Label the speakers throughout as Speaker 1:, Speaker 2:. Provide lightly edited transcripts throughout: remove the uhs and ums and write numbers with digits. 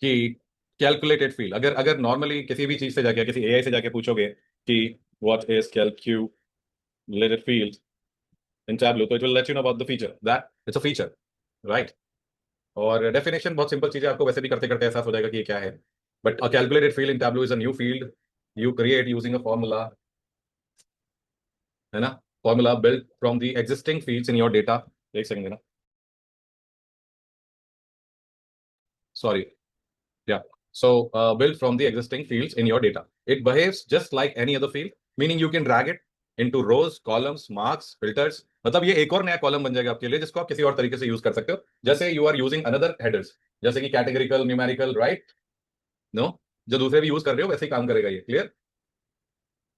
Speaker 1: कि calculated field, अगर अगर नॉर्मली किसी भी चीज से जाके, किसी एआई से जाके पूछोगे कि what is calculated field in Tableau, तो it will let you know about the feature that it's a feature, right. और डेफिनेशन बहुत सिंपल चीज है, आपको वैसे भी करते करते एहसास हो जाएगा कि ये क्या है। But a calculated field in Tableau is a new field you create using a formula, है ना। Formula build from the existing fields in your data. एक सेकंड ना, sorry, yeah. So built from the existing fields in your data. It behaves just like any other field, meaning you can drag it into rows, columns, marks, filters. मतलब ये एक और नया column बन जाएगा आपके लिए, जिसको आप किसी और तरीके से यूज कर सकते हो, जैसे you are using another headers, जैसे कि कैटेगरिकल, न्यूमेरिकल, राइट। नो, जो दूसरे भी यूज कर रहे हो वैसे ही काम करेगा ये, क्लियर।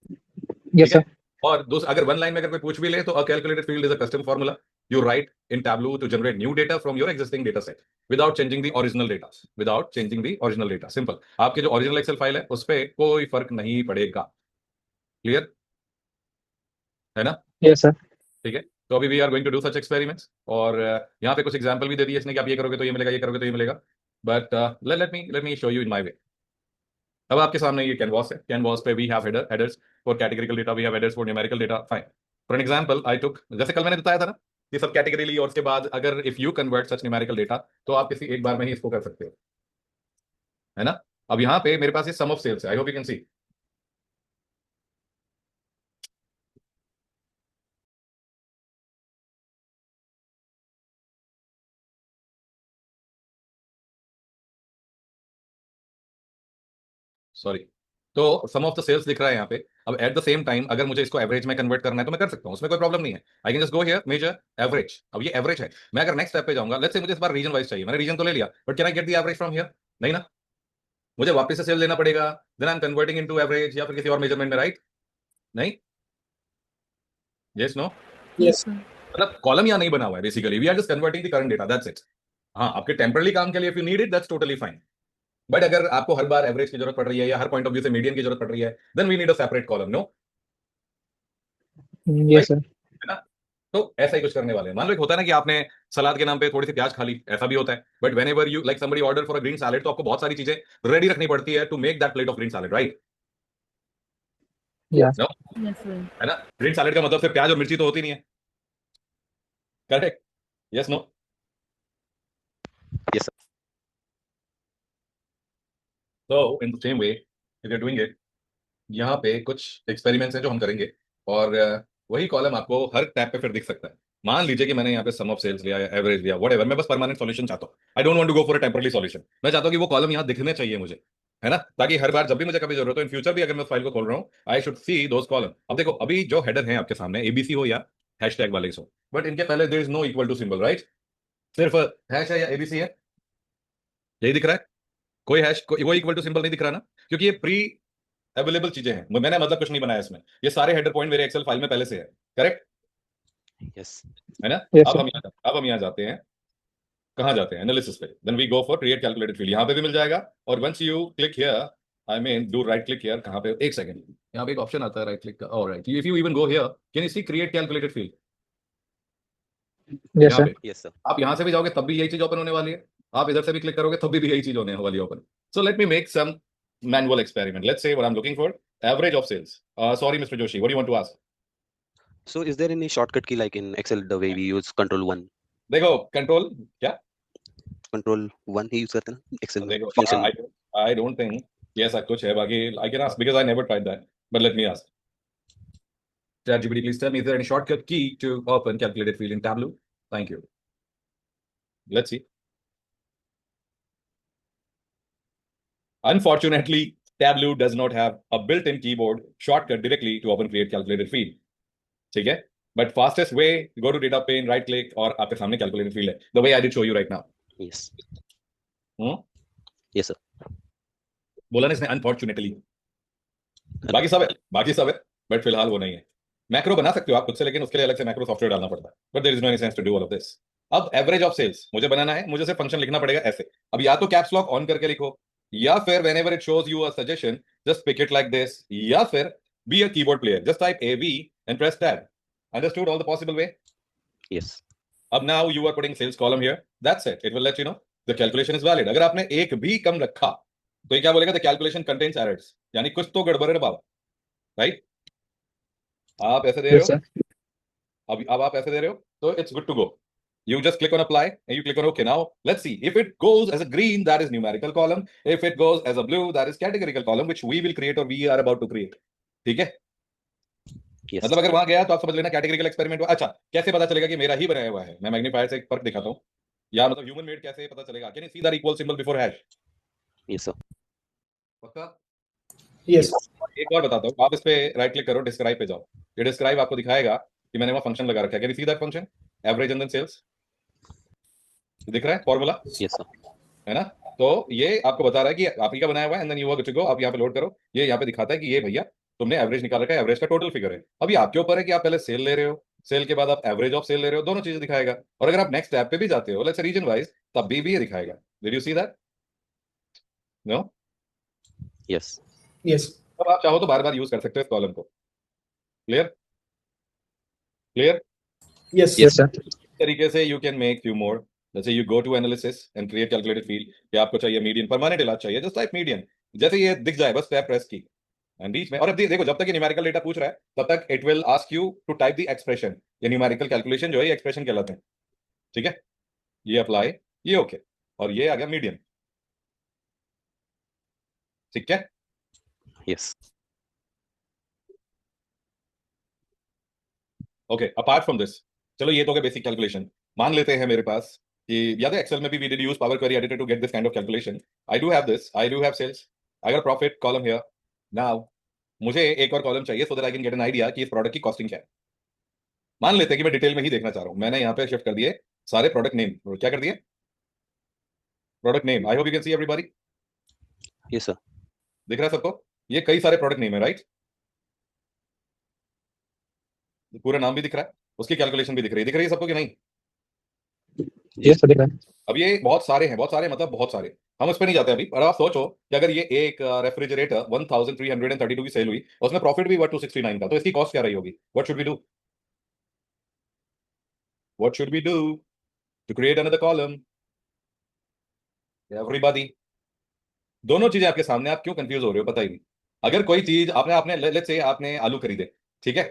Speaker 1: ठीक
Speaker 2: यस
Speaker 1: है।
Speaker 2: सर।
Speaker 1: और अगर वन लाइन में अगर कोई पूछ भी ले तो a calculated field is a custom formula you write in Tableau to generate new data from your existing data set without changing the original data, without changing the original data. Simple, आपके जो original Excel file है उस पर कोई फर्क नहीं पड़ेगा, clear है ना।
Speaker 2: Yes sir.
Speaker 1: ठीक है, तो अभी we are going to do such experiments, और यहाँ पे कुछ एग्जांपल भी दे दिए इसने कि आप ये करोगे तो ये मिलेगा, ये करोगे तो ये मिलेगा। But let me show you in my way. अब आपके सामने ये कैनवास है, कैनवास पे we have headers for categorical data, we have headers for numerical data, fine. For an example I took, जैसे कल मैंने बताया था ना, ये सब कैटेगरी ली और उसके बाद अगर if you convert such numerical data तो आप किसी एक बार में ही इसको कर सकते हो, है ना। अब यहाँ पे मेरे पास ये सम ऑफ सेल्स है, आई hope you can C. Sorry, तो सम ऑफ द सेल्स दिख रहा है यहाँ पे। अब एट द सेम टाइम अगर मुझे इसको एवरेज में कन्वर्ट करना है तो मैं कर सकता हूँ, उसमें कोई प्रॉब्लम नहीं है। I can just go here measure average. अब ये एवरेज है, मैं अगर नेक्स्ट स्टेप पे जाऊंगा, लेट्स से मुझे इस बार रीजन वाइज चाहिए, मैंने रीजन तो ले लिया, but can I get the average from here? नहीं ना, मुझे वापस से सेल लेना पड़ेगा, then I am converting into average या फिर किसी और मेजरमेंट में, राइट। नहीं, यस नो,
Speaker 2: यस।
Speaker 1: मतलब कॉलम यहाँ नहीं बना हुआ है, basically we are just converting the current data, that's it. हाँ, आपके टेम्पररी काम के लिए if you need it that's totally fine, but अगर आपको हर बार एवरेज की जरूरत पड़ रही है या हर पॉइंट ऑफ व्यू से मीडियन की जरूरत पड़ रही है, then we need a separate column, no,
Speaker 2: yes
Speaker 1: right,
Speaker 2: sir.
Speaker 1: है ना। तो ऐसा ही कुछ करने वाले हैं। मान लो एक होता है ना कि आपने सलाद के नाम पे थोड़ी सी प्याज खा ली, ऐसा भी होता है, but whenever you like somebody order for a green salad, तो आपको बहुत सारी चीजें रेडी रखनी पड़ती है to make that plate of green salad, right.
Speaker 2: Yes.
Speaker 1: No, है ना, ग्रीन सैलेड का मतलब सिर्फ प्याज और मिर्ची तो होती नहीं है, correct, yes no.
Speaker 3: Yes, sir.
Speaker 1: तो in the same way if you doing it, यहाँ पे कुछ एक्सपेरिमेंट्स हैं जो हम करेंगे, और वही कॉलम आपको हर टैब पे फिर दिख सकता है। मान लीजिए कि मैंने यहाँ पे सम ऑफ सेल्स लिया या एवरेज लिया, व्हाटएवर, मैं बस परमानेंट सॉल्यूशन चाहता हूँ, I don't want to go for a temporary solution. मैं चाहता हूँ कि वो कॉलम यहाँ दिखने चाहिए मुझे, है ना, ताकि हर बार जब भी मुझे कभी जरूरत हो इन फ्यूचर भी अगर मैं फाइल को खोल रहा हूँ, I should see those column. अब देखो, अभी जो हेडर है आपके सामने एबीसी हो या हैशटैग वाले हो, बट इनके पहले there is no equal to symbol, right. सिर्फ हैश है या एबीसी है, यही दिख रहा है, कोई हैश कोई इक्वल टू सिंबल नहीं दिख रहा ना, क्योंकि ये प्री अवेलेबल चीजें हैं, मैंने मतलब कुछ नहीं बनाया इसमें, ये सारे हेडर पॉइंट मेरे एक्सेल फाइल में पहले से है, करेक्ट,
Speaker 3: Yes.
Speaker 1: है ना।
Speaker 2: Yes sir.
Speaker 1: अब हम यहाँ जाते हैं, कहाँ जाते हैं, एनालिसिस पे, then we go for create calculated field, यहाँ पे भी मिल जाएगा। और once you click here, I mean do right click here, कहाँ पे, एक सेकंड, यहाँ पे एक ऑप्शन आता है राइट क्लिक का, alright, if you even go here can you see create calculated field,
Speaker 2: yes
Speaker 1: यहाँ
Speaker 2: सर।
Speaker 1: पे।
Speaker 3: Yes, sir.
Speaker 1: आप यहाँ से भी जाओगे तब भी यही चीज ओपन होने वाली है, आप इधर से भी क्लिक करोगे तब भी यही चीज होने वाली है open. So let me make some manual experiment. Let's say what I'm looking for, average of sales. Sorry, Mr. Joshi, what do you want to ask?
Speaker 3: So, is there any shortcut key like in Excel the way we use Control 1?
Speaker 1: देखो, control क्या,
Speaker 3: Control 1 ही use करते हैं ना Excel में
Speaker 1: देखो,
Speaker 3: function.
Speaker 1: I don't think ये ऐसा कुछ है, बाकी I can ask because I never tried that, but let me ask. ChatGPT, please tell me, is there any shortcut key to open calculated field in Tableau? Thank you. Let's see. Unfortunately, Tableau does not have a built-in keyboard shortcut directly to open create calculated field. ठीक है, but fastest way, go to data pane, right click, और आपके सामने calculated field है, the way I did show you right now.
Speaker 3: Yes.
Speaker 1: Hmm,
Speaker 3: Yes, sir.
Speaker 1: बोला ना इसने unfortunately, बाकी सब है, बट फिलहाल वो नहीं है। मैक्रो बना सकते हो आप खुद से, लेकिन उसके लिए अलग से मैक्रो सॉफ्टवेयर डालना पड़ता है, but there is no any sense to do all of this. अब एवरेज ऑफ सेल्स मुझे बनाना है, मुझे सिर्फ फंक्शन लिखना पड़ेगा ऐसे। अब या तो कैप्स लॉक ऑन करके लिखो, या फिर whenever it shows you a suggestion just pick it like this, या फिर be a keyboard player, just type AV and press tab. Understood all the possible way?
Speaker 3: Yes.
Speaker 1: अब now you are putting sales column here, that's it will let you know the calculation is valid. अगर आपने एक भी कम रखा तो ये क्या बोलेगा, द कैलकुलेशन कंटेन्स एरर्स, यानी कुछ तो गड़बड़ है बाबा, राइट। आप ऐसे दे रहे
Speaker 2: Yes,
Speaker 1: हो,
Speaker 2: sir.
Speaker 1: अब आप ऐसे दे रहे हो, तो it's good to go. You just click on apply and you click on OK. Now let's see if it goes as a green, that is numerical column. If it goes as a blue, that is categorical column, which we will create or we are about to create. ठीक है,
Speaker 3: Yes.
Speaker 1: मतलब अगर वहां गया तो आप समझ लेना कैटेगरिकल एक्सपेरिमेंट। अच्छा, कैसे पता चलेगा कि मेरा ही बनाया हुआ है? मैं मैग्नीफायर से एक फर्क दिखाता हूँ, या मतलब ह्यूमन मेड कैसे पता चलेगा? Can you see that equal symbol before hash?
Speaker 3: Yes, sir.
Speaker 1: पक्का?
Speaker 2: Yes.
Speaker 1: एक और बताता हूँ, आप इस पे राइट क्लिक करो, डिस्क्राइब पे जाओ। ये डिस्क्राइब आपको दिखाएगा कि मैंने वहां फंक्शन लगा रखा है। Can you see that function, average and then sales? दिख रहा है फॉर्मूला,
Speaker 3: Yes, sir.
Speaker 1: है ना? तो ये आपको बता रहा है कि आप ही का बनाया हुआ है, and then you are to go. आप यहाँ पे लोड करो, ये यहाँ पे दिखाता है कि ये भैया तुमने एवरेज निकाल रखा है, एवरेज का टोटल फिगर है। अभी आपके ऊपर है कि आप पहले सेल ले रहे हो, सेल के बाद आप एवरेज ऑफ सेल ले रहे हो, दोनों चीजें दिखाएगा। और अगर आप नेक्स्ट टैब पे भी जाते हो, लेट्स से रीजन वाइज, तब भी ये दिखाएगा। Did you see that? No?
Speaker 3: Yes.
Speaker 2: Yes.
Speaker 1: अब आप चाहो तो बार बार यूज कर सकते हो इस कॉलम को। Clear? Clear?
Speaker 2: Yes.
Speaker 3: Yes.
Speaker 2: Yes, sir.
Speaker 1: तरीके से you can make few more. जैसे you go to analysis and create calculated field, कि आपको चाहिए मीडियन, परमानेंट इलाज चाहिए, जस्ट टाइप मीडियन। जैसे ये दिख जाए बस टैब प्रेस की एंड बीच में। और अब देखो, जब तक ये न्यूमेरिकल डेटा पूछ रहा है तब तक it will ask you to type the expression. ये न्यूमेरिकल कैलकुलेशन जो है, ये एक्सप्रेशन कहलाते हैं। ठीक है, ये अप्लाई, ये ओके, और ये आ गया मीडियन। ठीक है,
Speaker 3: Yes.
Speaker 1: Okay. Apart from this, चलो ये तो हो गया बेसिक कैलकुलेशन। मान लेते हैं मेरे पास कि, या तो एक्सेल में भी we did use power query editor to get this kind of calculation. I do have this, I do have sales, I got profit column here. Now मुझे एक और कॉलम चाहिए so that I can get an idea कि इस product की costing क्या है। मान लेते हैं कि मैं डिटेल में ही देखना चाह रहा हूं। मैंने यहाँ पे शिफ्ट कर दिए सारे प्रोडक्ट नेम, क्या कर दिए? Product name. I hope you can C everybody.
Speaker 3: Yes, sir.
Speaker 1: दिख रहा है सबको? ये कई सारे प्रोडक्ट नेम है, राइट? पूरा नाम भी दिख रहा है, उसकी कैलकुलेशन भी दिख रही है सबको कि नहीं?
Speaker 2: Yes, sir. देखा है।
Speaker 1: अब ये बहुत सारे हैं, बहुत सारे मतलब बहुत सारे। हम उस पर नहीं जाते अभी, पर आप सोचो कि अगर ये एक रेफ्रिजरेटर 1332 की सेल हुई, उसमें प्रॉफिट भी हुआ 269 का, तो इसकी कॉस्ट क्या रही होगी? What should we do? What should we do to create another column? Everybody, दोनों चीजें आपके सामने, आप क्यों कंफ्यूज हो रहे हो? पता ही नहीं। अगर कोई चीज आपने आपने लेट्स से आपने आलू खरीदे, ठीक है,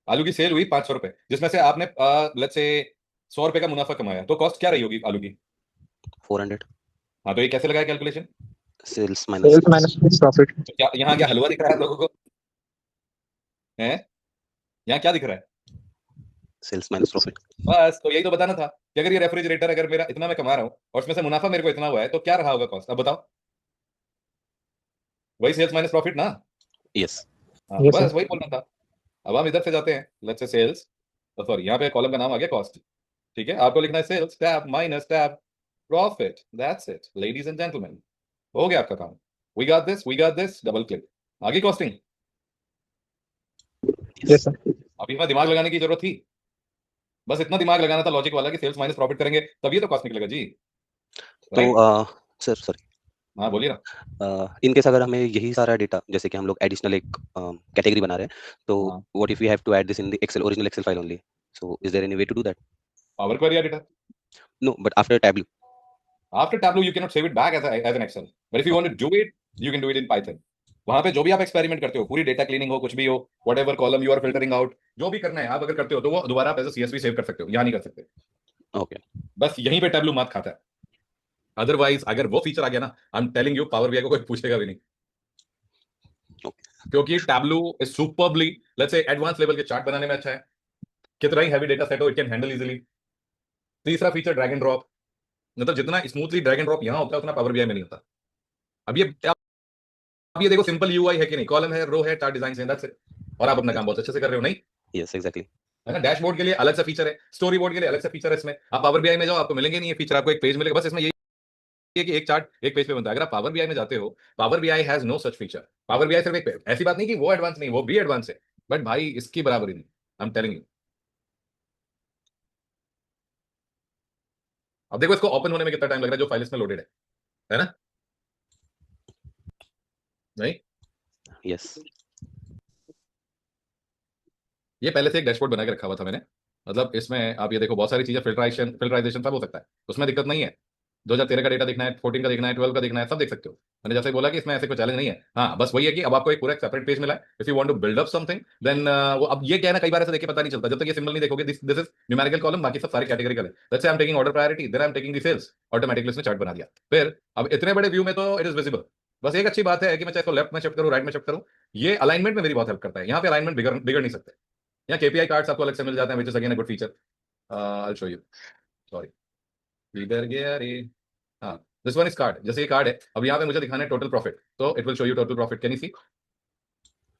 Speaker 1: आलू की सेल हुई 500 रुपए, जिसमें से आपने लेट्स से 100 रुपए का मुनाफा कमाया, तो कॉस्ट क्या रही होगी आलू की?
Speaker 3: 400.
Speaker 1: हाँ, तो ये कैसे लगाया calculation?
Speaker 3: Sales minus.
Speaker 2: Sales minus profit.
Speaker 1: क्या यहाँ क्या हलवा दिख रहा है आप लोगों को? है, यहाँ क्या दिख रहा है?
Speaker 3: Sales minus profit.
Speaker 1: बस, तो यही तो बताना था कि अगर ये रेफ्रिजरेटर, अगर मेरा इतना मैं कमा रहा हूँ और उसमें से मुनाफा मेरे को इतना हुआ है, तो क्या रहा होगा कॉस्ट? अब बताओ। वही सेल्स माइनस प्रॉफिट ना?
Speaker 3: Yes.
Speaker 1: हाँ,
Speaker 2: Yes,
Speaker 1: बस
Speaker 2: sir.
Speaker 1: वही बोलना था। अब हम इधर से जाते हैं, लेट्स से सेल्स, सॉरी यहाँ पे कॉलम का नाम आ गया कॉस्ट। ठीक है, आपको लिखना है sales tab minus tab profit, that's it ladies and gentleman, हो गया आपका काम। We got this, we got this, double click, आगे कॉस्टिंग।
Speaker 2: Yes, sir.
Speaker 1: अभी हमें दिमाग लगाने की जरूरत थी, बस इतना दिमाग लगाना था लॉजिक वाला कि सेल्स माइनस प्रॉफिट करेंगे तब ये तो कॉस्ट निकलेगा जी,
Speaker 3: तो
Speaker 1: राइट?
Speaker 3: सर सॉरी,
Speaker 1: हाँ बोलिए ना।
Speaker 3: इन केस अगर हमें यही सारा डेटा, जैसे कि हम लोग एडिशनल एक कैटेगरी बना रहे हैं, तो
Speaker 1: हाँ,
Speaker 3: what if we have to add this in the Excel, original Excel file only? So is there any way to do that?
Speaker 1: Power query editor.
Speaker 3: No, but after Tableau.
Speaker 1: After Tableau, you cannot save it back as an Excel. But if you want to do it, you can do it in Python. वहां पे जो भी आप experiment करते हो, पूरी data cleaning हो, कुछ भी हो, whatever column you are filtering out, जो भी करना है आप अगर करते हो, तो वो दोबारा आप एज सीएसवी सेव कर सकते हो, यहाँ नहीं कर सकते।
Speaker 3: ओके.
Speaker 1: बस यहीं पे टैबलू मात खाता है। अदरवाइज अगर वो फीचर आ गया ना, आई am telling you, power BI को कोई पूछेगा भी नहीं। क्योंकि tableau is superbly, let's say advance level के चार्ट बनाने में अच्छा है। कितना ही हैवी डेटा सेट हो, इट कैन हैंडल इजीली। तीसरा फीचर ड्रैग एंड ड्रॉप, मतलब जितना स्मूथली ड्रैग एंड ड्रॉप यहाँ होता है उतना पावर बीआई में नहीं होता। अब ये देखो, सिंपल यूआई है कि नहीं, कॉलम है, रो है, चार डिजाइन है, दैट्स इट, और आप अपना काम बहुत अच्छे से कर रहे हो, नहीं?
Speaker 3: Yes, exactly.
Speaker 1: है ना? डैशबोर्ड के लिए अलग सा फीचर है, स्टोरी बोर्ड के लिए अलग सा फीचर है। इसमें आप पावर बीआई में जाओ, आपको मिलेंगे नहीं ये फीचर, आपको एक पेज मिलेगा बस। इसमें यही है कि एक चार्ट एक पेज पे बनता है। अगर आप पावर बीआई में जाते हो, power BI has no such feature. Power BI सिर्फ एक, ऐसी बात नहीं कि वो एडवांस नहीं, वो भी एडवांस है, बट भाई इसकी बराबरी नहीं, आई एम टेलिंग यू। अब देखो इसको ओपन होने में कितना टाइम लग रहा है, जो फाइल इसमें लोडेड है ना? नहीं,
Speaker 3: यस.
Speaker 1: ये पहले से एक डैशबोर्ड बना के रखा हुआ था मैंने। मतलब इसमें आप ये देखो, बहुत सारी चीजें, फिल्टराइजेशन सब हो सकता है, उसमें दिक्कत नहीं है। 2013 का डेटा देखना है, 14 का देखना है, 12 का देखना है, सब देख सकते हो। मैंने जैसे बोला कि इसमें ऐसे कोई चैलेंज नहीं है। हाँ, बस वही है कि अब आपको एक पूरा सेपरेट पेज मिला है। If you want to build up something then वो अब ये क्या है ना, कई बार ऐसे देख के पता नहीं चलता जब तक ये सिंबल नहीं देखोगे। दिस इज न्यूमेरिकल कॉलम, बाकी सब सारे कैटेगरिकल है। Let's say I am taking order priority, then I am taking the sales, automatically इसने चार्ट बना दिया। फिर अब इतने बड़े व्यू में तो इट इज विजिबल। बस एक अच्छी बात है कि मैं चाहे तो लेफ्ट में शिफ्ट करूं, राइट में शिफ्ट करूं, ये अलाइनमेंट में मेरी बहुत हेल्प करता है। यहाँ पे अलाइनमेंट बिगड़ नहीं सकते। यहाँ केपीआई कार्ड्स आपको अलग से मिल जाते हैं, which is again a good feature. I will show you. Sorry, इधर गया रे। हाँ, दिस वन इज कार्ड। जैसे ये कार्ड है, अब यहाँ पे मुझे दिखाना है टोटल प्रॉफिट, तो it will show you total profit. Can you see?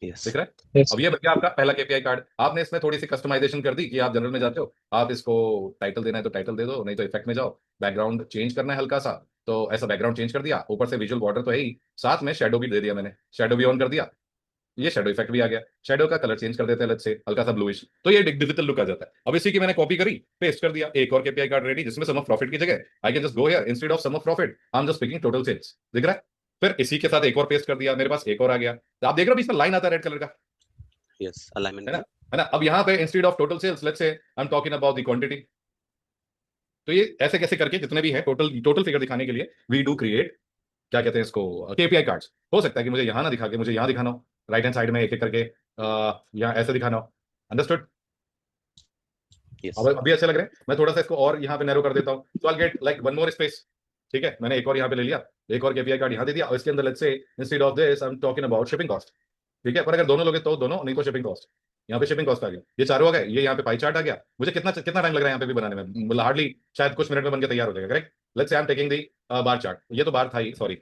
Speaker 3: Yes.
Speaker 1: दिख रहा है?
Speaker 2: Yes.
Speaker 1: अब ये बच्चा आपका पहला केपीआई कार्ड। आपने इसमें थोड़ी सी कस्टमाइजेशन कर दी कि आप जनरल में जाते हो, आप इसको टाइटल देना है तो टाइटल दे दो, नहीं तो इफेक्ट में जाओ, बैकग्राउंड चेंज करना है हल्का सा, तो ऐसा बैकग्राउंड चेंज कर दिया। ऊपर से विजुअल बॉर्डर तो है ही, साथ में शेडो भी दे दिया मैंने, शेडो भी ऑन कर दिया, ये शेडो इफेक्ट भी आ गया। शेडो का कलर चेंज कर देते हैं, लेट्स से हल्का सा ब्लूइश, तो ये डिजिटल लुक आ जाता है। अब इसी की मैंने कॉपी करी, पेस्ट कर दिया, एक और केपीआई कार्ड रेडी, जिसमें सम ऑफ प्रॉफिट की जगह I can just go here, instead of sum of profit I am just picking total sales. दिख रहा है? फिर इसी के साथ एक और पेस्ट कर दिया, मेरे पास एक और आ गया। आप देख रहे हो बीच में लाइन आता है रेड कलर का,
Speaker 3: Yes. Alignment.
Speaker 1: है ना? है ना? अब यहाँ पे instead of total sales, let's say I am talking about the quantity. तो ये ऐसे कैसे करके जितने भी है टोटल फिगर दिखाने के लिए वी डू क्रिएट, क्या कहते हैं इसको, केपीआई कार्ड्स। हो सकता है कि मुझे यहाँ ना दिखा के मुझे यहाँ दिखाना हो, राइट हैंड साइड में एक एक करके यहाँ ऐसे दिखाना हो। अंडरस्टूड?
Speaker 3: Yes.
Speaker 1: अब अभी अच्छे लग रहे हैं। मैं थोड़ा सा इसको और यहाँ पे नैरो कर देता हूँ, so I get like one more space. ठीक है, मैंने एक और यहाँ पे ले लिया, एक और केपीआई कार्ड यहाँ दे दिया, और इसके अंदर let's say instead of this I am talking about shipping cost. ठीक है, पर अगर दोनों लोगे तो दोनों, नहीं तो शिपिंग कॉस्ट। यहाँ पे शिपिंग कॉस्ट आ गया, ये चारों आ गए, ये यहाँ पे पाई चार्ट आ गया। मुझे कितना कितना टाइम लग रहा है यहाँ पे भी बनाने में? मतलब हार्डली शायद कुछ मिनट में बन के तैयार हो जाएगा। Correct? Let's say I am taking the bar chart, ये तो बार था ही, सॉरी।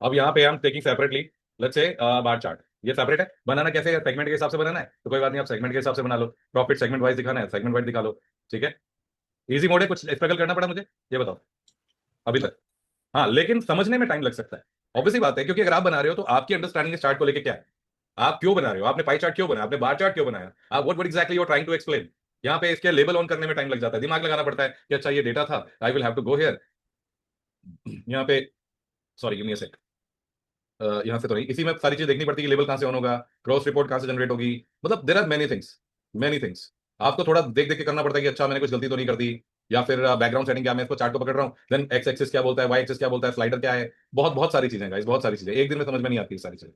Speaker 1: अब यहाँ पे आई am taking separately, let's say bar chart, ये सेपरेट है। बनाना कैसे है? सेगमेंट के हिसाब से बनाना है तो कोई बात नहीं, आप सेगमेंट के हिसाब से बना लो। प्रॉफिट सेगमेंट वाइज दिखाना है, सेगमेंट वाइज दिखा लो। ठीक है, इजी मोड है। कुछ स्ट्रगल करना पड़ा मुझे, ये बताओ अभी तक? हाँ, लेकिन समझने में टाइम लग सकता है, ऑब्वियसली बात है, क्योंकि अगर आप बना रहे हो तो आपकी अंडरस्टैंडिंग चार्ट को लेके क्या है, आप क्यों बना रहे हो, आपने पाई चार्ट क्यों बनाया, आपने बार चार्ट क्यों बनाया, आप what exactly you are trying to explain. यहाँ पे इसके लेबल ऑन करने में टाइम लग जाता है, दिमाग लगाना पड़ता है कि अच्छा ये डेटा था, I will have to go here. यहाँ पे सॉरी गिव मी अ सेक, यहाँ से तो नहीं, इसी में सारी चीज देखनी पड़ती है कि लेबल कहाँ से ऑन होगा, क्रॉस रिपोर्ट कहाँ से जनरेट होगी, मतलब there are many things, many things. आपको थोड़ा देख देख के करना पड़ता है कि अच्छा मैंने कुछ गलती तो नहीं कर दी, या फिर बैकग्राउंड सेटिंग क्या, मैं इसको चार्ट को पकड़ रहा हूँ, देन एक्स एक्सिस क्या बोलता है, वाई एक्सिस क्या बोलता है, स्लाइडर क्या है, बहुत बहुत सारी चीजें गाइस, बहुत सारी चीजें एक दिन में समझ में नहीं आती सारी चीजें।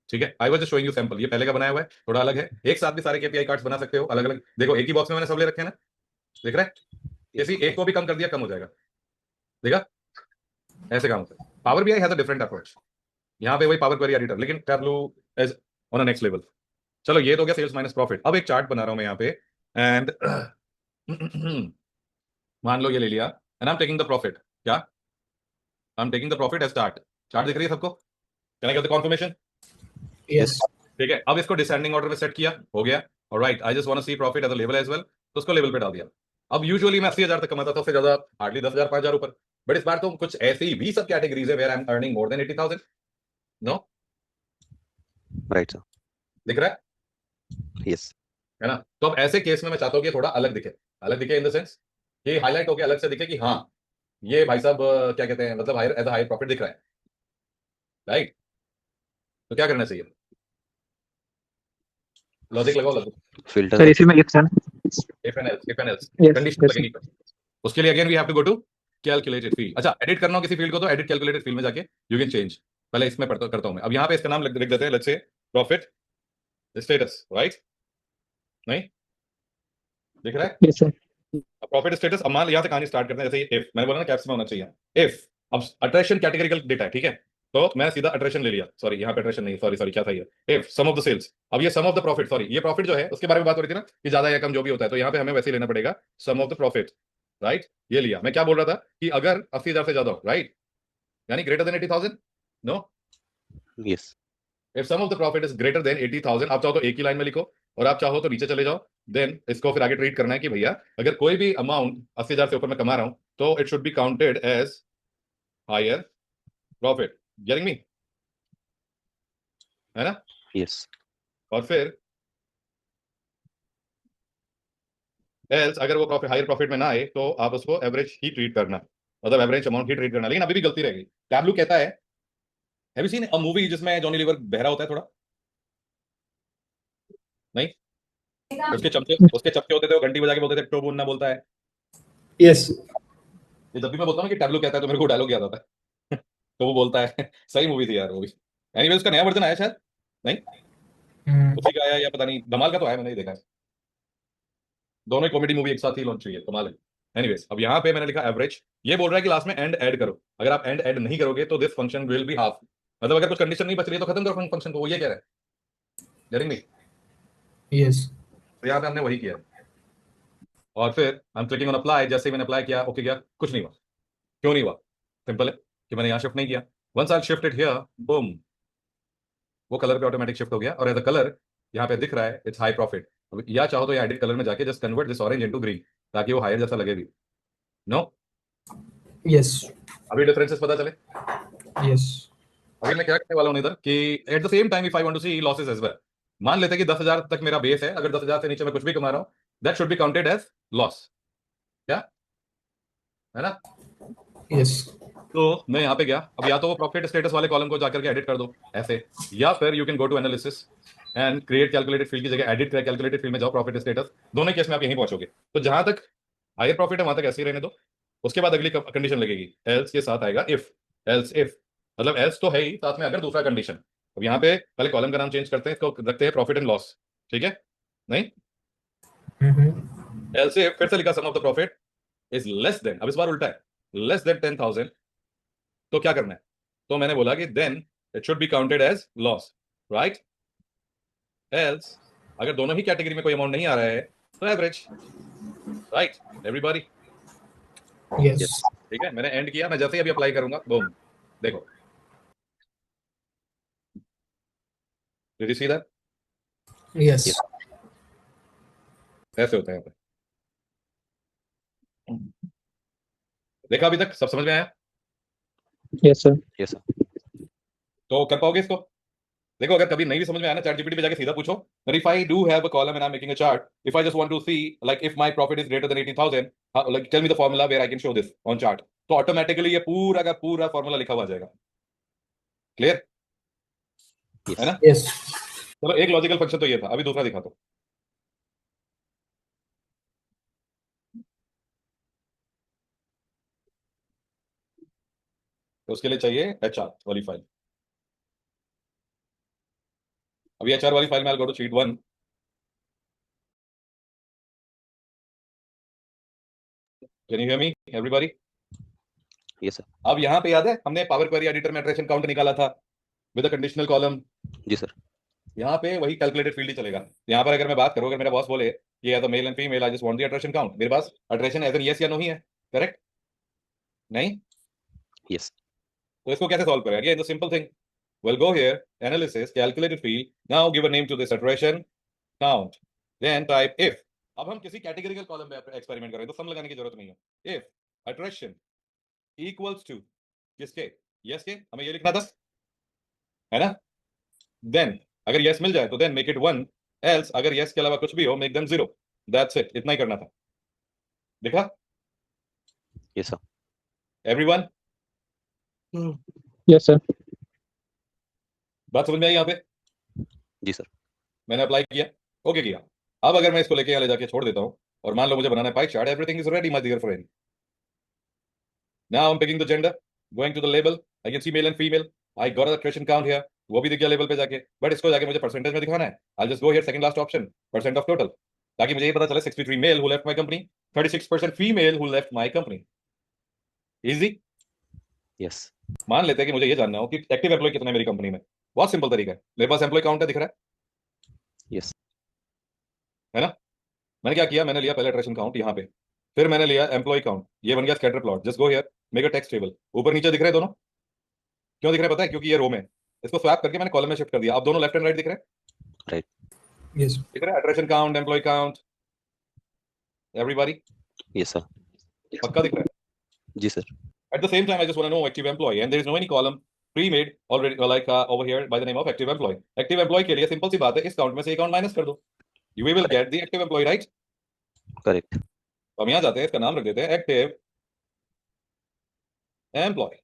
Speaker 1: ठीक है, I was just showing you sample, ये पहले का बनाया हुआ है, थोड़ा अलग है। एक साथ भी सारे केपीआई कार्ड्स बना सकते हो अलग अलग, देखो एक ही बॉक्स में मैंने सब ले रखे हैं ना, देख रहा है?
Speaker 3: Yes.
Speaker 1: किसी एक को भी कम कर दिया कम हो जाएगा, देखा? ऐसे काम होता है। Power BI has a different approach, यहाँ पे वही पावर क्वेरी एडिटर, लेकिन Tableau as on a next level. चलो ये तो हो गया सेल्स माइनस प्रॉफिट। अब एक चार्ट बना रहा हूं मैं यहाँ पे, एंड मान लो ये ले लिया, and I am taking the profit, क्या I am taking the profit as start. Chart दिख रही है सबको? Can I get the confirmation?
Speaker 2: Yes.
Speaker 1: ठीक है, अब इसको डिसेंडिंग ऑर्डर में सेट किया, हो गया। Alright, I just want to see profit as a level as well, तो उसको लेवल पे डाल दिया। अब यूजुअली मैं 80,000 तक कमाता था, उससे ज्यादा हार्डली 10,000 5,000 ऊपर, बट इस बार तो कुछ ऐसी भी सब कैटेगरीज है where I am earning more than 80,000। No?
Speaker 3: Right, sir.
Speaker 1: दिख रहा है?
Speaker 3: Yes.
Speaker 1: है ना? तो अब ऐसे केस में मैं चाहता हूँ कि थोड़ा अलग दिखे इन द सेंस कि हाईलाइट होकर अलग से दिखे कि हाँ ये भाई साहब क्या कहते हैं, मतलब हायर एज हायर प्रॉफिट दिख रहा है, राइट? तो क्या करना चाहिए? लॉजिक लगाओ, लॉजिक।
Speaker 3: Filter.
Speaker 2: Sir, इसी में if है ना?
Speaker 1: If and else
Speaker 2: Yes.
Speaker 1: Condition
Speaker 2: Yes.
Speaker 1: लगेंगी। उसके लिए again we have to go to calculated field. अच्छा, एडिट करना हो किसी फील्ड को तो एडिट कैलकुलेटेड फील्ड में जाके यू कैन चेंज। पहले इसमें करता हूं मैं। अब यहाँ पे इसका नाम लिख देते हैं, let's say profit status, right? नहीं दिख रहा है?
Speaker 2: Yes, sir.
Speaker 1: Profit status. अब मान यहाँ से कहानी स्टार्ट करते हैं, जैसे इफ मैंने बोला ना कैप्स में होना चाहिए इफ। अब अट्रैक्शन कैटेगरिकल डेटा है, ठीक है, तो मैं सीधा अट्रैक्शन ले लिया, सॉरी यहाँ पे अट्रैक्शन नहीं, सॉरी क्या था ये, if sum of the sales. अब ये sum of the profit, sorry ये प्रॉफिट जो है उसके बारे में बात हो रही थी ना कि ज्यादा या कम जो भी होता है, तो यहाँ पे हमें वैसे ही लेना पड़ेगा सम ऑफ द प्रॉफिट, राइट? ये लिया। मैं क्या बोल रहा था कि अगर 80,000 से ज्यादा हो, राइट, यानी greater than 80,000, no?
Speaker 3: Yes.
Speaker 1: If sum of the profit is greater than 80,000, आप चाहो तो एक ही लाइन में लिखो, और आप चाहो तो नीचे चले जाओ। देन इसको फिर आगे ट्रीट करना है कि भैया अगर कोई भी अमाउंट 80,000 से ऊपर मैं कमा रहा हूं तो it should be counted as higher profit. Getting me? है ना?
Speaker 3: Yes.
Speaker 1: और फिर एल्स अगर वो प्रॉफिट हायर प्रॉफिट में ना आए तो आप उसको एवरेज ही ट्रीट करना, मतलब एवरेज अमाउंट ही ट्रीट करना। लेकिन अभी भी गलती रहेगी। टैबलू कहता है, have you seen a movie जिसमें जॉनी लीवर बहरा होता है थोड़ा? नहीं? उसके चमचे होते थे, वो घंटी बजा के बोलते थे टोब मुन्ना बोलता है।
Speaker 2: Yes.
Speaker 1: ये जब भी मैं बोलता हूँ ना कि टैब्लू कहता है तो मेरे को डायलॉग याद आता है तो वो बोलता है सही मूवी थी यार वो भी। एनीवे उसका नया वर्जन आया शायद, नहीं उसी का आया या पता नहीं, धमाल का तो आया, मैंने नहीं देखा है। दोनों ही कॉमेडी मूवी एक साथ ही लॉन्च हुई है, कमाल है। एनीवेज अब यहाँ पे मैंने लिखा एवरेज, ये बोल रहा है कि लास्ट में एंड ऐड करो, अगर आप एंड ऐड नहीं करोगे तो this function will be half, मतलब अगर कुछ कंडीशन नहीं बच रही है तो खत्म करो फंक्शन को, वो ये कह रहा है। Getting me?
Speaker 2: यस
Speaker 1: तो यहाँ पे हमने वही किया और फिर I am clicking on apply, जैसे ही मैंने अप्लाई किया ओके किया, कुछ नहीं हुआ। क्यों नहीं हुआ? सिंपल है कि मैंने यहाँ शिफ्ट नहीं किया। Once I shifted here, boom, वो कलर पे ऑटोमेटिक शिफ्ट हो गया और एज अ कलर यहाँ पे दिख रहा है इट्स हाई प्रॉफिट। या चाहो तो यहाँ एडिट कलर में जाके just convert this orange into green, ताकि वो हायर जैसा लगे भी। नो
Speaker 2: यस
Speaker 1: अभी डिफरेंसेस पता चले।
Speaker 2: यस
Speaker 1: अभी मैं क्या करने वाला हूँ इधर कि at the same time if I want to see losses as well, मान लेते हैं कि 10,000 तक मेरा बेस है, अगर 10,000 से नीचे मैं कुछ भी कमा रहा हूँ that should be counted as loss, क्या है ना?
Speaker 2: यस
Speaker 1: तो मैं यहाँ पे गया, अब या तो वो प्रॉफिट स्टेटस वाले कॉलम को जाकर के एडिट कर दो ऐसे, या फिर you can go to analysis and create calculated field की जगह एडिट कैलकुलेटेड फील्ड में जाओ, प्रॉफिट स्टेटस, दोनों केस में आप यहीं पहुंचोगे। तो जहां तक हायर प्रॉफिट है वहां तक ऐसे ही रहने दो, उसके बाद अगली कंडीशन लगेगी एल्स के साथ आएगा इफ, एल्स इफ, मतलब एल्स तो है ही, साथ में अगर दूसरा कंडीशन। अब यहाँ पे पहले कॉलम का नाम चेंज करते हैं, इसको रखते हैं प्रॉफिट एंड लॉस, ठीक है? नहीं, एल्स इफ फिर से लिखा sum of the profit is less than, अब इस बार उल्टा है, लेस देन 10,000, तो क्या करना है? तो मैंने बोला कि then it should be counted as loss, right? Else अगर दोनों ही कैटेगरी में कोई अमाउंट नहीं आ रहा है तो एवरेज, राइट एवरीबॉडी?
Speaker 2: यस
Speaker 1: ठीक है, मैंने एंड किया, मैं जैसे ही अभी अप्लाई करूंगा बूम, देखो did you see that?
Speaker 2: Yes
Speaker 1: ऐसे होता है यहाँ पे। देखा अभी तक सब समझ में आया?
Speaker 2: Yes sir
Speaker 3: Yes, sir.
Speaker 1: तो कर पाओगे इसको? देखो अगर कभी नहीं भी समझ में आया ना, चैट जीपीटी पे जाके सीधा पूछो, that if I do have a column and I'm making a chart, if I just want to see like if my profit is greater than 18,000, like tell me the formula where I can show this on chart, तो automatically ये पूरा का पूरा formula लिखा हुआ आ जाएगा। Clear
Speaker 3: Yes.
Speaker 1: है ना?
Speaker 2: यस
Speaker 1: चलो एक लॉजिकल फंक्शन तो ये था, अभी दूसरा दिखा दो। तो उसके लिए चाहिए एचआर वाली फाइल। अभी एचआर वाली फाइल में I'll go to sheet 1, can you hear me everybody?
Speaker 3: Yes, sir.
Speaker 1: अब यहाँ पे याद है हमने पावर क्वेरी एडिटर में इटरेशन काउंट निकाला था विद अ कंडीशनल कॉलम,
Speaker 3: जी सर।
Speaker 1: यहाँ पे वही कैलकुलेटेड फील्ड ही चलेगा। यहाँ पर अगर मैं बात करूँ, अगर मेरा बॉस बोले ये है तो mail and female, I just want the iteration count, मेरे पास इटरेशन एज एन यस या नो ही है, करेक्ट? नहीं?
Speaker 3: Yes.
Speaker 1: तो इसको कैसे सॉल्व करें? Again the simple thing, we'll go here, analysis, calculated field, now give a name to this iteration count, then type if। अब हम किसी कैटेगरिकल कॉलम पे एक्सपेरिमेंट करें तो सम लगाने की जरूरत नहीं है। if iteration equals to किसके? yes के, हमें ये लिखना था, है ना? then अगर yes मिल जाए तो then make it 1, else अगर yes के अलावा कुछ भी हो make them 0, that's it, इतना ही करना था। देखा
Speaker 3: Yes, sir.
Speaker 1: Everyone?
Speaker 2: Yes sir
Speaker 1: बात समझ में आई यहाँ पे?
Speaker 3: जी सर।
Speaker 1: मैंने अप्लाई किया, ओके किया। अब अगर मैं इसको लेके यहाँ ले जाके छोड़ देता हूँ और मान लो मुझे बनाना है pie chart, everything is ready my dear friend. Now I am picking the gender, going to the label, I can see male and female, I got the iteration count here, वो भी दिख गया लेवल पे जाके, but इसको जाके मुझे percentage में दिखाना है। I just go here second last option, percent of total, ताकि मुझे ये पता चले 63 mail who left my company, 36% female who left my company. Easy?
Speaker 3: Yes.
Speaker 1: मान लेते हैं कि मुझे ये जानना हो कि एक्टिव एम्प्लॉय कितने हैं मेरी कंपनी में, बहुत सिंपल तरीका है, मेरे पास एम्प्लॉय काउंट है, दिख रहा है?
Speaker 3: Yes.
Speaker 1: है ना? मैंने क्या किया, मैंने लिया पहले इटरेशन काउंट यहाँ पे, फिर मैंने लिया एम्प्लॉय काउंट, ये बन गया scatter plot, just go here make a text table, ऊपर नीचे दिख रहे हैं दोनों, क्यों दिख रहे हैं पता है? क्योंकि ये रो में, इसको स्वैप करके मैंने कॉलम में शिफ्ट कर दिया, अब दोनों लेफ्ट एंड राइट दिख रहे हैं,
Speaker 3: Right.
Speaker 2: यस
Speaker 1: दिख रहा है iteration count, employee count, everybody?
Speaker 3: Yes, sir.
Speaker 1: पक्का दिख रहा है?
Speaker 3: जी sir.
Speaker 1: At the same time I just want to know active employee and there is no any column pre-made already like over here by the name of active employee। active employee के लिए simple सी बात है, इस count में से एक count minus कर दो, you will get the active employee, right?
Speaker 3: Correct.
Speaker 1: तो हम यहाँ जाते हैं, इसका नाम रख देते हैं एक्टिव एम्प्लॉय,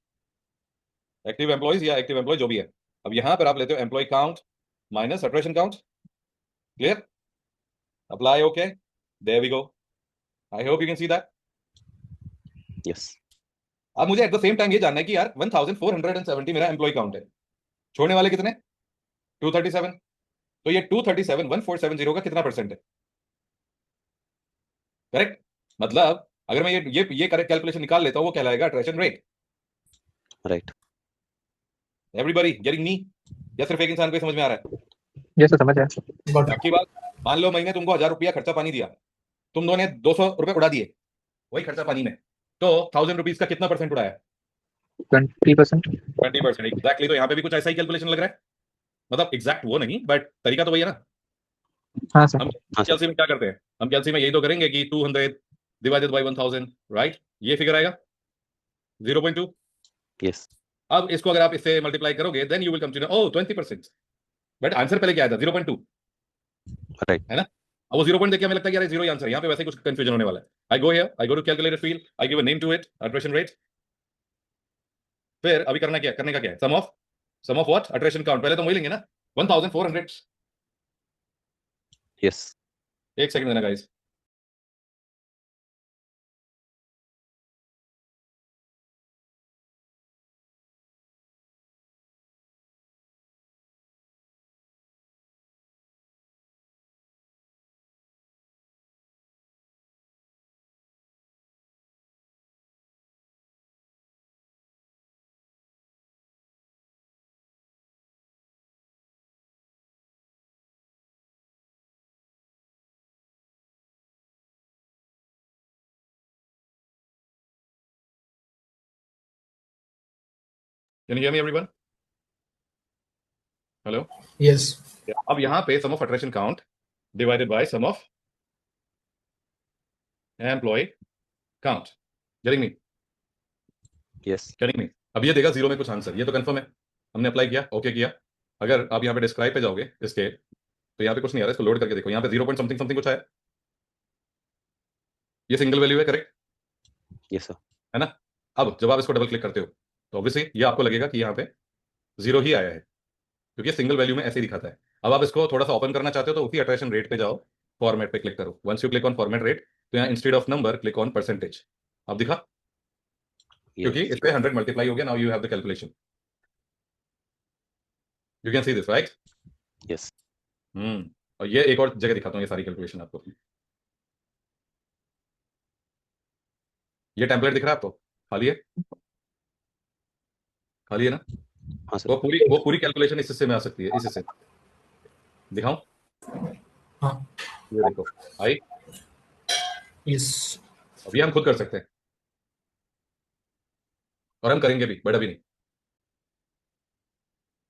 Speaker 1: एक्टिव एम्प्लॉयज या एक्टिव एम्प्लॉय जो भी है। अब यहाँ पर आप लेते हो employee count minus iteration count, clear? Apply, okay, there we go, I hope you can see that.
Speaker 3: Yes.
Speaker 1: अब मुझे एट द सेम टाइम ये जानना है कि यार 1470 मेरा एम्प्लॉय काउंट है, छोड़ने वाले कितने, 237। तो ये 237 1470 का कितना परसेंट है? करेक्ट। मतलब अगर मैं ये करेक्ट कैलकुलेशन निकाल लेता हूं, वो कहलाएगा attraction rate.
Speaker 3: Right.
Speaker 1: Everybody getting me? या सिर्फ एक इंसान को ही समझ में आ रहा है?
Speaker 2: यस सर, समझ आया।
Speaker 4: Got it.
Speaker 1: आपकी बात, मान लो महीने तुमको 1000 रुपया खर्चा पानी दिया, तुम दोनों ने 200 रुपए उड़ा दिए वही खर्चा पानी में, तो 1000 रुपीज का कितना परसेंट उड़ाया?
Speaker 2: 20%।
Speaker 1: 20%। एग्जैक्टली। तो यहाँ पे भी कुछ ऐसा ही कैलकुलेशन लग रहा है, मतलब एग्जैक्ट वो नहीं, बट तरीका तो वही है ना।
Speaker 2: हाँ सर।
Speaker 1: हम
Speaker 3: हाँ सर।
Speaker 1: कैलसी में क्या करते हैं, हम कैलसी में यही तो करेंगे कि 200 डिवाइडेड बाई 1000, राइट? ये फिगर आएगा 0.2।
Speaker 3: यस।
Speaker 1: अब इसको अगर आप इससे मल्टीप्लाई करोगे then you will come to know, oh 20%। बट आंसर पहले क्या आया था? 0.2,
Speaker 3: राइट।
Speaker 1: है ना? अब वो 0 पॉइंट देख के हमें लगता है कि यार जीरो ही आंसर है, यहाँ पे वैसे ही कुछ कंफ्यूजन होने वाला है। I go here, I go to calculator field, I give a name to it, attrition rate. फिर अभी करना क्या, करने का क्या है? Sum of what? Attrition count. पहले तो वही लेंगे ना, 1400।
Speaker 3: यस।
Speaker 1: एक सेकंड देना guys. Can you hear me everyone? Hello?
Speaker 4: Yes.
Speaker 1: अब यहाँ पे sum of attraction count divided by sum of employ count. Getting me?
Speaker 3: Yes.
Speaker 1: Getting me? अब ये देगा जीरो में कुछ आंसर, ये तो कंफर्म है, हमने अप्लाई किया, ओके किया। अगर आप यहाँ पे डिस्क्राइब पे जाओगे इसके, तो यहाँ पे कुछ नहीं आ रहा है, इसको लोड करके देखो, यहाँ पे 0 पॉइंट समथिंग समथिंग कुछ आया। ये सिंगल वैल्यू है, करेक्ट?
Speaker 3: Yes sir.
Speaker 1: है ना? अब जब आप इसको डबल क्लिक करते हो तो ऑब्वियसली ये आपको लगेगा कि यहाँ पे जीरो ही आया है, क्योंकि सिंगल वैल्यू में ऐसे ही दिखाता है। अब आप इसको थोड़ा सा ओपन करना चाहते हो तो उसी अट्रैक्शन रेट पे जाओ, फॉर्मेट पे क्लिक करो। Once you click on format rate, तो यहाँ instead of number click on percentage. अब दिखा, क्योंकि
Speaker 3: यस।
Speaker 1: इस पे 100 मल्टीप्लाई हो गया। Now you have the calculation, you can see this, right?
Speaker 3: Yes.
Speaker 1: और ये एक और जगह दिखाता हूँ ये सारी कैलकुलेशन आपको। ये टेम्पलेट दिख रहा है आपको? खाली है, खाली है ना?
Speaker 3: हाँ सर।
Speaker 1: वो पूरी कैलकुलेशन इस हिस्से में आ सकती है, इस हिस्से में दिखाऊं?
Speaker 4: हाँ.
Speaker 1: ये देखो आई।
Speaker 4: Yes.
Speaker 1: अभी हम खुद कर सकते हैं, और हम करेंगे भी, बट अभी नहीं।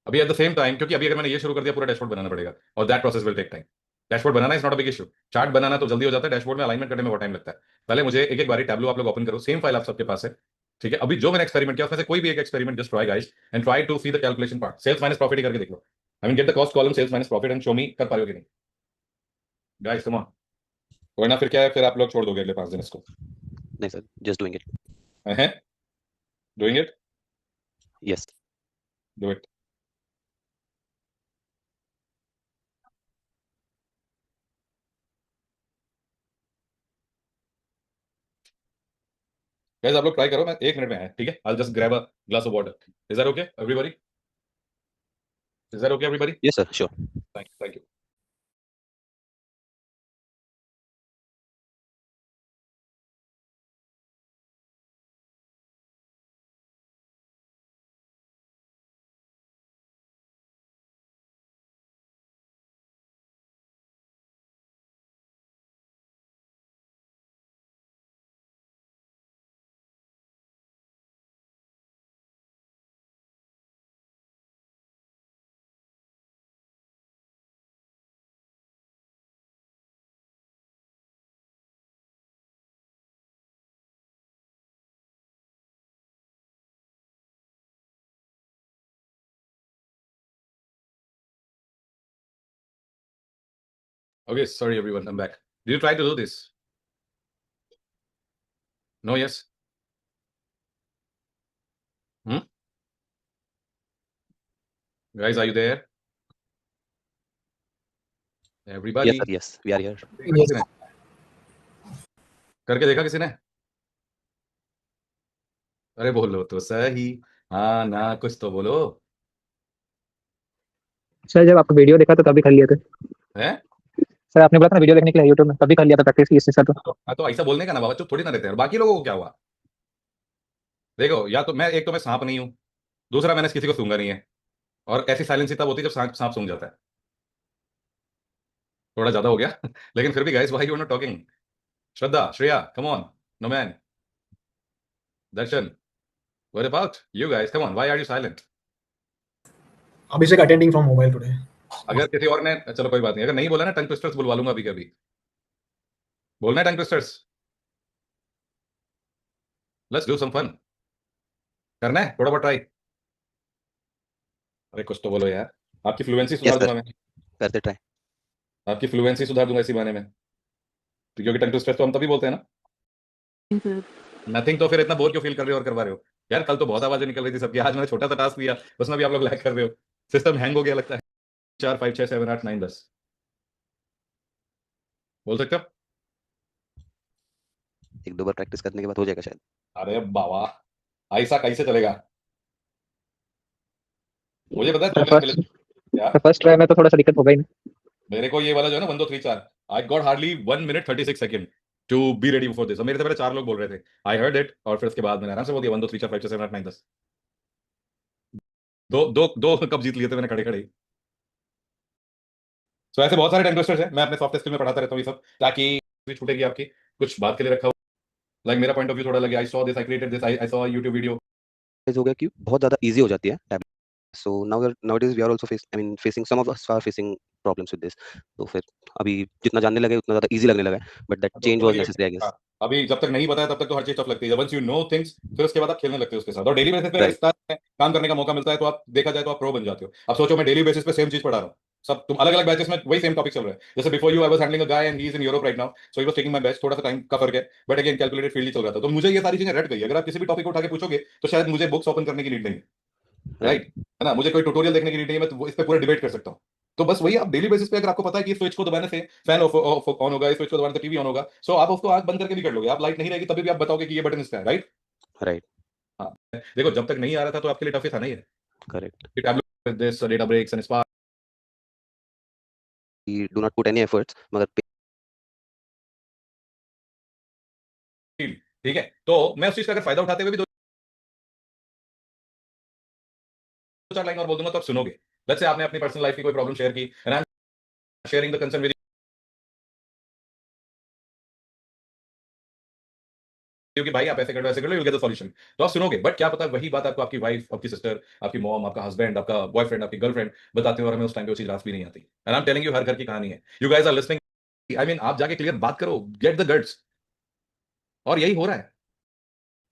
Speaker 1: अभी एट द सेम टाइम, क्योंकि अभी अगर मैंने ये शुरू कर दिया, पूरा डैशबोर्ड बनाना पड़ेगा, और that process will take time. Dashboard बनाना is not a big issue, chart बनाना तो जल्दी हो जाता है, डैशबोर्ड में अलाइनमेंट करने में बहुत टाइम लगता है। पहले मुझे एक एक बारी टैब्लो आप लोग ओपन करो, सेम फाइल आप सबके पास है, ठीक है? अभी जो मैंने एक्सपेरिमेंट किया उसमें से कोई भी एक experiment just try guys and try to see the calculation part. Sales minus profit ही करके देख लो। I mean get the cost column, sales minus profit, and show me कर पा रहे हो कि नहीं गाइस, कम ऑन। वरना फिर क्या है, फिर आप लोग छोड़ दोगे अगले 5 दिन इसको।
Speaker 3: नहीं सर, जस्ट डूइंग इट।
Speaker 1: हैं? Doing it?
Speaker 3: Yes.
Speaker 1: Do it. Guys आप लोग ट्राई करो, मैं 1 मिनट में आया, ठीक है? I just grab a glass of water. Is that okay everybody? Is that okay everybody?
Speaker 3: Yes sir, sure.
Speaker 1: Thank you. Okay, sorry everyone, I'm back. Did you try to do this? No, yes? Hmm? Guys, are you there? Everybody?
Speaker 3: Yes sir, yes, we are here.
Speaker 1: किसी ने? करके देखा किसी ने? अरे बोलो तो सही, हाँ ना कुछ तो बोलो।
Speaker 2: सर जब आपका वीडियो देखा तो तभी कर लिए थे।
Speaker 1: है
Speaker 2: सर आपने बोला था ना वीडियो देखने के लिए यूट्यूब में, तभी कर लिया था प्रैक्टिस की इससे सर।
Speaker 1: तो ऐसा बोलने का ना बाबा, चुप थोड़ी ना रहते हैं। और बाकी लोगों को क्या हुआ? देखो, या तो मैं, एक तो मैं सांप नहीं हूं, दूसरा मैंने किसी को सूंघा नहीं है। और ऐसी साइलेंस तब होती है जब सांप सांप सूंघ जाता है। थोड़ा ज्यादा हो गया लेकिन फिर भी guys, why you are not talking? Shraddha, Shreya, come on, no man, Darshan, what about you guys? Come on, why are you silent?
Speaker 4: Abhishek attending from mobile today.
Speaker 1: अगर किसी और ने, चलो कोई बात नहीं, अगर नहीं बोला ना, टंग ट्विस्टर्स बुलवा लूंगा अभी कभी। बोलना है tongue twisters? Let's do some fun. करना है थोड़ा बहुत ट्राई? अरे कुछ तो बोलो यार। आपकी फ्लुएंसी
Speaker 3: यस
Speaker 1: सुधार
Speaker 3: सर,
Speaker 1: दूंगा मैं।
Speaker 3: करते ट्राई।
Speaker 1: आपकी फ्लुएंसी सुधार दूंगा इसी बहाने में। क्योंकि टंग ट्विस्टर्स तो हम तभी बोलते हैं ना। नथिंग तो फिर इतना बोर क्यों फील कर रहे हो और करवा रहे हो? यार कल तो बहुत आवाजें निकल रही थी सबकी, आज मैंने छोटा सा टास्क दिया, उसमें भी आप लोग लैग कर रहे हो। सिस्टम हैंग हो गया लगता है। 4 5 6 7 8 9 10 बोल सकते हो?
Speaker 3: एक दो बार प्रैक्टिस करने के बाद हो जाएगा शायद।
Speaker 1: अरे बाबा, ऐसा कैसे चलेगा? मुझे पता है
Speaker 2: सर
Speaker 1: 2 मिनट मिले
Speaker 2: फर्स्ट
Speaker 1: क्या।
Speaker 2: फर्स्ट ट्राई में तो थोड़ा सा दिक्कत हो गई ना।
Speaker 1: मेरे को ये वाला जो है ना 1 2 3 4, I got hardly 1 minute 36 second to be ready for this. मेरे से पहले 4 लोग बोल रहे थे, आई हर्ड इट, और फिर उसके बाद मैंने आराम से बोल दिया 1 2 3 4 5 6 7 8 9 10। दो दो दो कप जीत लिए थे मैंने खड़े खड़े। सो ऐसे बहुत सारे टंग ट्विस्टर्स हैं, मैं अपने सॉफ्ट स्किल में पढ़ाता रहता हूँ ये सब, ताकि भी छूटेगी आपकी। कुछ बात के लिए रखा हो, लाइक मेरा पॉइंट ऑफ व्यू थोड़ा लगे, I saw this, I created this, I saw YouTube video.
Speaker 3: हो गया कि बहुत ज्यादा इजी हो जाती है tab. So nowadays we are also facing some of us are facing problems with this। तो फिर अभी जितना जानने लगे उतना ज्यादा इजी लगने लगा है, but that change was necessary I guess.
Speaker 1: हाँ, अभी जब तक नहीं बताया तब तक तो हर चीज टफ लगती है। वंस यू नो थिंग्स, फिर उसके बाद आप खेलने लगते हो उसके साथ, और डेली बेसिस पे
Speaker 3: राइट।
Speaker 1: इस तरह काम करने का मौका मिलता है तो आप, देखा जाए तो आप प्रो बन जाते हो। अब सोचो मैं डेली बेसिस पे सेम चीज पढ़ा रहा हूँ, सब तुम अलग अलग बैचेस में वही सेम टॉपिक चल रहा है। जैसे before you I was handling a guy and he is in Europe right now, so he was taking my batch, थोड़ा सा टाइम का फर्क है, बट अगेन कैलकुलेटेड फील्ड ही चल रहा था। तो मुझे ये सारी चीजें रट गई। अगर आप किसी भी टॉपिक को उठा के पूछोगे तो शायद मुझे बुक्स ओपन करने की नीड नहीं है, राइट है ना, मुझे कोई ट्यूटोरियल देखने की नीड नहीं है, मैं इस पे पूरा डिबेट कर सकता हूँ। तो बस वही, आप डेली बेसिस पे अगर आपको पता है कि स्विच को दबाने से फैन ऑफ ऑन होगा, स्विच को दबाने से टीवी ऑन होगा, सो आप उसको आंख बंद करके भी कर लोगे। आप लाइट नहीं रहेगी तभी भी आप बताओगे कि ये बटन इसका है, राइट?
Speaker 3: राइट।
Speaker 1: हाँ, देखो जब तक नहीं आ रहा था तो आपके लिए टफ ही था, नहीं है?
Speaker 3: करेक्ट।
Speaker 1: कि tablet this data breaks and spark,
Speaker 3: do not put any efforts, मगर
Speaker 1: ठीक है? तो मैं उस चीज का अगर फायदा उठाते हुए भी 2 4 लाइन और बोल दूंगा तो आप सुनोगे। लेट्स से आपने अपनी पर्सनल लाइफ की कोई प्रॉब्लम शेयर की, and I am sharing the concern with you कि भाई आप ऐसे कर लो, ऐसे कर लो, यू गेट द सॉल्यूशन। तो आप सुनोगे, बट क्या पता वही बात आपको आपकी वाइफ, आपकी सिस्टर, आपकी मॉम, आपका हस्बैंड, आपका बॉयफ्रेंड, आपकी गर्लफ्रेंड बताते हो, और हमें उस टाइम पे वो चीज रास भी नहीं आती। And I am telling you, हर घर की कहानी है। You guys are listening, I mean आप जाके क्लियर बात करो, गेट द गट्स। और यही हो रहा है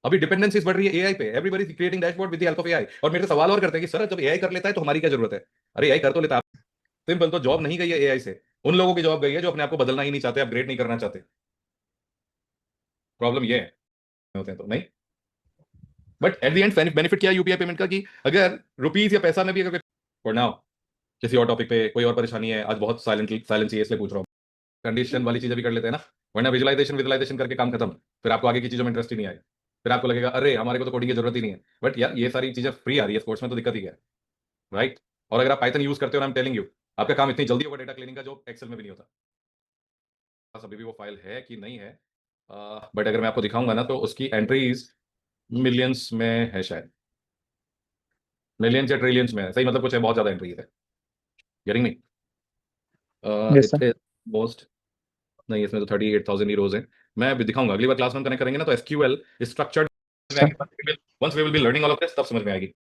Speaker 1: अभी, डिपेंडेंसीज बढ़ रही है एआई पे, everybody is creating dashboard with the help of AI. और मेरे से सवाल और करते हैं कि सर जब एआई कर लेता है तो हमारी क्या जरूरत है? अरे एआई कर तो लेता है, सिंपल, तो जॉब नहीं गई है एआई से, उन लोगों की जॉब गई है जो अपने आप को बदलना ही नहीं चाहते, अपग्रेड नहीं करना चाहते। प्रॉब्लम ये है, होते हैं तो नहीं। But at the end benefit क्या है यूपीआई पेमेंट का, कि अगर रुपीज या पैसा में भी अगर फॉर नाउ किसी और टॉपिक पे कोई और परेशानी है, आज बहुत साइलेंस ही है इसलिए पूछ रहा हूँ, कंडीशन वाली चीजें भी कर लेते हैं ना, वरना विजुलाइजेशन करके काम खत्म। फिर आपको आगे की चीजों में इंटरेस्ट ही नहीं आए, फिर आपको लगेगा अरे हमारे को तो कोडिंग की जरूरत ही नहीं है। बट यार ये सारी चीजें फ्री आ रही है स्पोर्ट्स में, तो दिक्कत ही क्या है, राइट? और अगर आप पाइथन यूज करते हो, आई एम टेलिंग यू, आपका काम इतनी जल्दी होगा डेटा क्लीनिंग का जो एक्सेल में भी नहीं होता। बस अभी भी वो फाइल है कि नहीं है, बट अगर मैं आपको दिखाऊंगा ना तो उसकी एंट्रीज मिलियंस में है शायद, मिलियंस या ट्रिलियंस में है, सही मतलब कुछ है, बहुत ज्यादा एंट्रीज है। Getting me?
Speaker 2: Yes
Speaker 1: it
Speaker 2: sir.
Speaker 1: Is most, नहीं इसमें तो 38,000 हीरोज हैं। मैं अभी दिखाऊंगा, अगली बार क्लास में कनेक्ट करेंगे ना तो SQL structured,
Speaker 2: sir
Speaker 1: once we will be learning all of this तब समझ में आएगी।